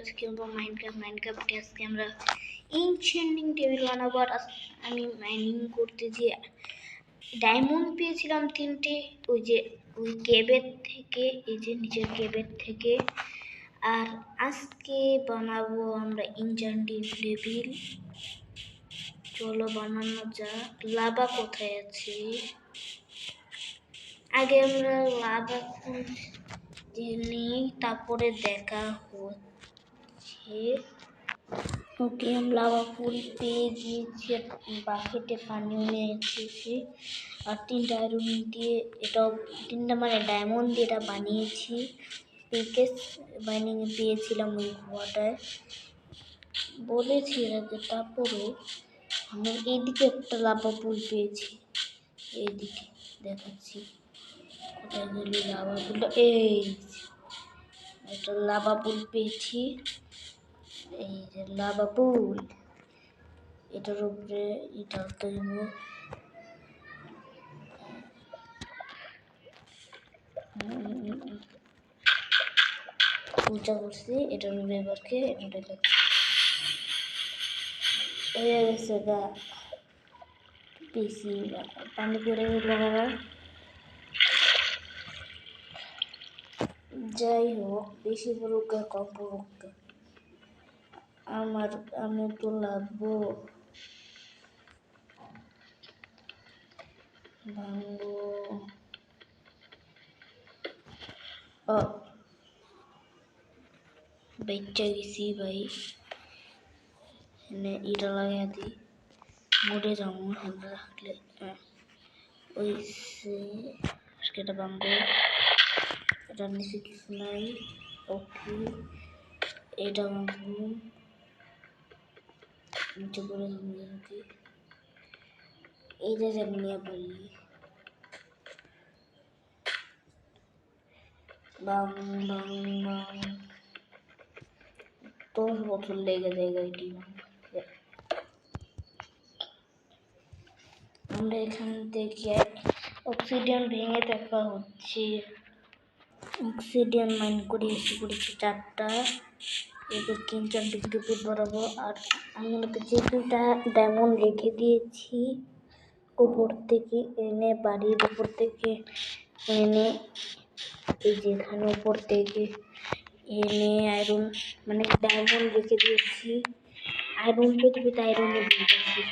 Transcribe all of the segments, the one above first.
আজকে আমরা মাইনক্রাফটে আজকে আমরা এনচেন্টিং টেবিল বানাবো। আর আমি মাইনিং করতে যে ডায়মন্ড পেয়েছিলাম 3টে ওই কেবের থেকে, এই যে নিচের কেবের থেকে। আর আজকে বানাবো আমরা এনচেন্টিং টেবিল। চলো বানানো যাক। লাভা কোথায় আছে? আগে আমরা লাভা খুঁজে নিই, তারপরে দেখা হচ্ছে। ওকে, লাভা ফুল পেয়ে গিয়েছি, বাকেটে পানি নিয়ে এসেছি। আর 3টা আয়রন দিয়ে, এটাও 3টা মানে ডায়মন্ড দিয়ে এটা বানিয়েছি। পিকেস বাইনিংয়ে পেয়েছিলাম ওই ঘোয়াটায়, বলেছি আগে। তারপরে আমি এইদিকে একটা লাভা ফুল পেয়েছি, এইদিকে দেখাচ্ছি। কোথায় গেলি লাভা ফুলটা? এই একটা লাভা ফুল পেয়েছি, এই যে লাভা ফুল। এটার উপরে এটা তৈব, উঁচা করছি। এটার উপরে এবারকে এটা হয়ে গেছে গা বেশি পানি করে লাগাবার। যাই হোক, বেশি পড়ুক কম পড়ুক, আমি তো লাগবো। ভাঙবো বেচা গেছি ভাই। এটা লাগাই দিই, মরে যাবো আমরা রাখলে। ওই এটা ভাঙবো, এটার নিচে কিছু নাই। ওকে, এটা ভাঙবো, নিচে করে যাবো। এইটা যেন নিয়ে পারি। দশ বছর লেগে যায় এটি। আমরা এখান থেকে অক্সিডিয়ান ভেঙে দেখা হচ্ছে। অক্সিডিয়ান মাইন করে এসে করেছি 4টা। এবার এনচেন্টিং টেবিল বানাবো। আর আমি যে 2টা ডায়মন্ড রেখে দিয়েছি, উপর থেকে এনে, বাড়ির উপর থেকে এনে, এই যে এখানে উপর থেকে এনে আয়রন মানে ডায়মন্ড রেখে দিয়েছি। আয়রন পেতে আয়রনে দিয়ে দিয়েছি।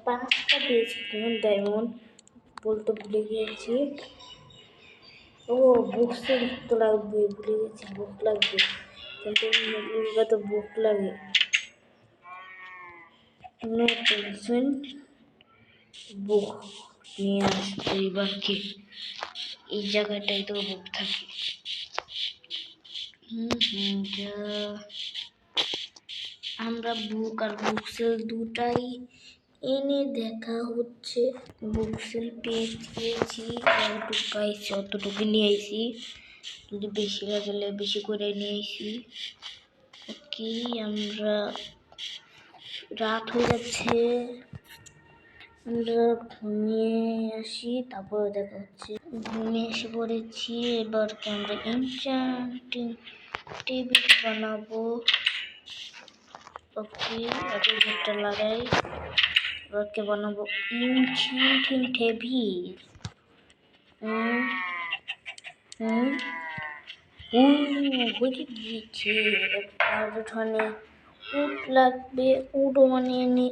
5টা পেয়েছি ডায়মন্ড, বলতে ভুলে গিয়েছি। ও বুকসে তো লাগবে, ভুলে গেছি। বুক লাগবে, কিন্তু তো বুক লাগে। নো টেনশন, বুক নিয়ে আসতে এবার কি এই জায়গাটাই তো বুক থাকে। আমরা বুক আর বুকসেল দুটাই এনে দেখা হচ্ছে। বুকসেল পেয়েছি, যতটুকু পাইছি অতটুকু নিয়ে আইছি। যদি বেশি লাগলে বেশি করে নিয়ে আইছি। ওকে, আমরা রাত হয়ে যাচ্ছে, আমরা ঘুমিয়ে আসি, তারপরে দেখা হচ্ছে। ঘুমিয়ে এসে পড়েছি। এবার আমরা এনচেন্টিং টেবিল বানাবো। ওকে, একটা লাগাই। এবারকে বানাবো এনচেন্টিং টেবিল। হয়ে গিয়েছে। আর ওখানে উট লাগবে, উটও বানিয়ে নি।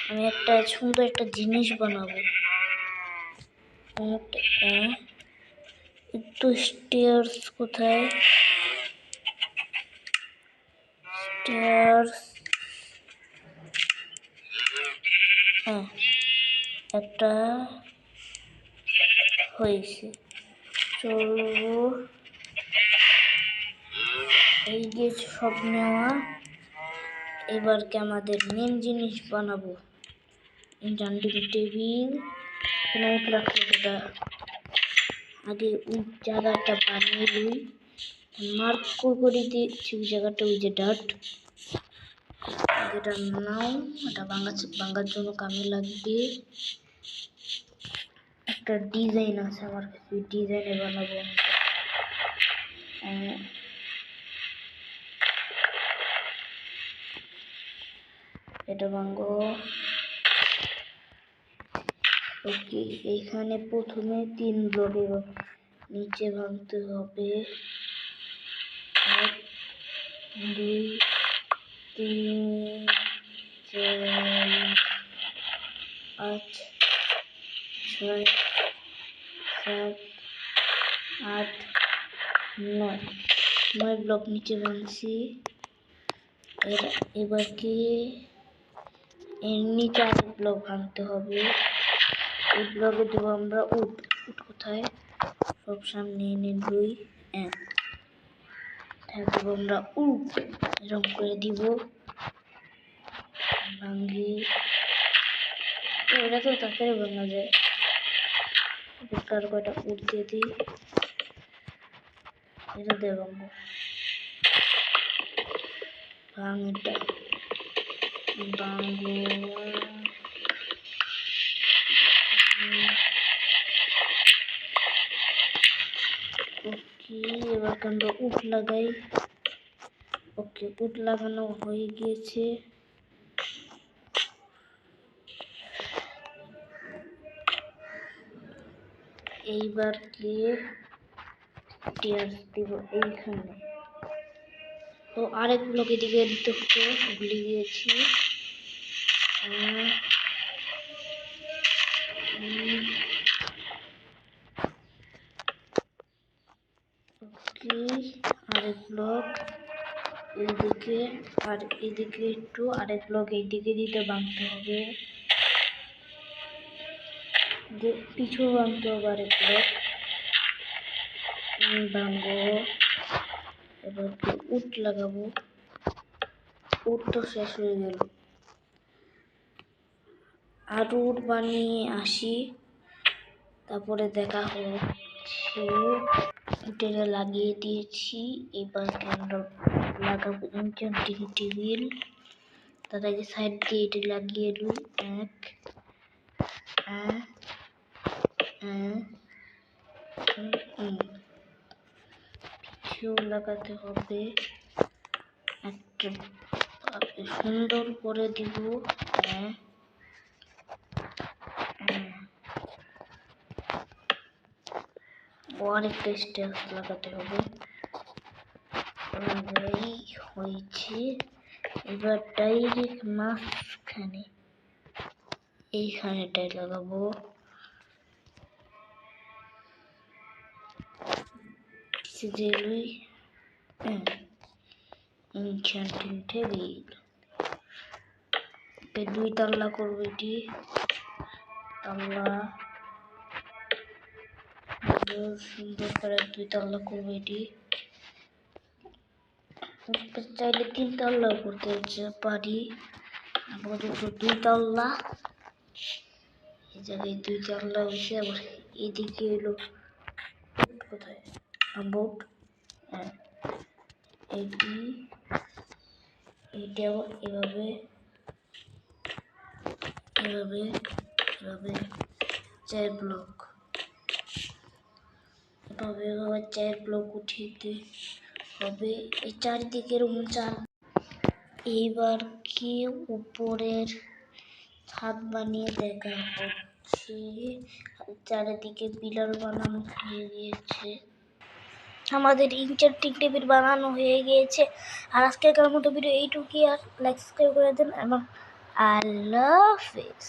আমি একটা সুন্দর একটা জিনিস বানাবো। একটু স্টেয়ার্স কোথায়? স্টেয়ার্স, হ্যাঁ একটা হয়েছে। চলো, এই যে সব নেওয়া। এবারকে আমাদের মেন জিনিস বানাবো এনচেন্টিং টেবিল। উট রাখলে এটা আগে জায়গাটা বানিয়ে নিই। মার্ক করে দিচ্ছি ওই জায়গাটা, ওই যে ডাট। এটা নাও, এটা ভাঙার জন্য কামে লাগবে। একটা ডিজাইন আছে আমার কাছে, ডিজাইনে বানাবো। এটা ভাঙো। ওকে, এইখানে প্রথমে 3 ব্লকে নিচে ভাঙতে হবে। 1 2 3 4 5 6 7 8 9 ব্লক নিচে ভাঙছি। এবার কি এর নিচে আরেক ব্লক ভাঙতে হবে। এই ব্লকে দেবো আমরা উড। উড কোথায়? সব সামনে এনে 2 1 দেবো আমরা উড। এরকম করে দিব। ভাঙি। ওটা তো তাড়াতাড়ি ভাঙা যায়। কার কয়টা উড দিয়ে দিই। এটা দিয়ে ভাঙবো। ভাঙ এটা। ভাঙবো। ওকে, এবার আমরা উড লাগাই। ওকে, উড লাগানো হয়ে গিয়েছে। এইবার কি টিয়ার্স দিব এইখানে। তো আরেক ব্লকে দিকে দিতে হতো, ভুলে গিয়েছি। ওকে, আরেক ব্লক এইদিকে, আর এদিকে একটু আরেক ব্লক এইদিকে দিতে ভাঙতে হবে। পিছু ভাঙতে হবে আরেক ব্লক। ভাঙবো। এবার উড লাগাবো। উড তো শেষ হয়ে গেল। আর উড বানিয়ে আসি, তারপরে দেখা হচ্ছে। উডটা লাগিয়ে দিয়েছি। এবার আমরা লাগাবো এনচেন্টিং টেবিল। তার আগে সাইড দিয়ে এটা লাগিয়ে দিই। 1 কিছু লাগাতে হবে। একটা সুন্দর করে দিব। আরেকটা স্টেপ লাগাতে হবে। হয়েছে। এবার ডাইরেক্ট মাঝখানে এইখানেটাই লাগাবো। এনচেন্টিং টেবিল। 2 তাল্লা করবো এটি। তাল্লা সুন্দর করে 2 তাল্লা করবো এটি। চাইলে 3 তাল্লা করতে পারি। আপাতত 2 তাল্লা। এই জায়গায় 2 তাল্লা হয়েছে। আবার এদিকে এলো কোথায় বোট। এইটি এইটাও এভাবে এভাবে এভাবে 4 ব্লক। এভাবে 4 ব্লক উঠিতে হবে। এই চারিদিকের 4। এইবার কি উপরের ছাদ বানিয়ে দেখা হচ্ছে। চারিদিকে পিলার বানানো হয়ে গিয়েছে। আমাদের এনচেন্টিং টেবিল বানানো হয়ে গিয়েছে। আর আজকের মতো ভিডিও এইটুকুই। আর লাইক সাবস্ক্রাইব করে দেন এবং আল্লাহ হাফেজ।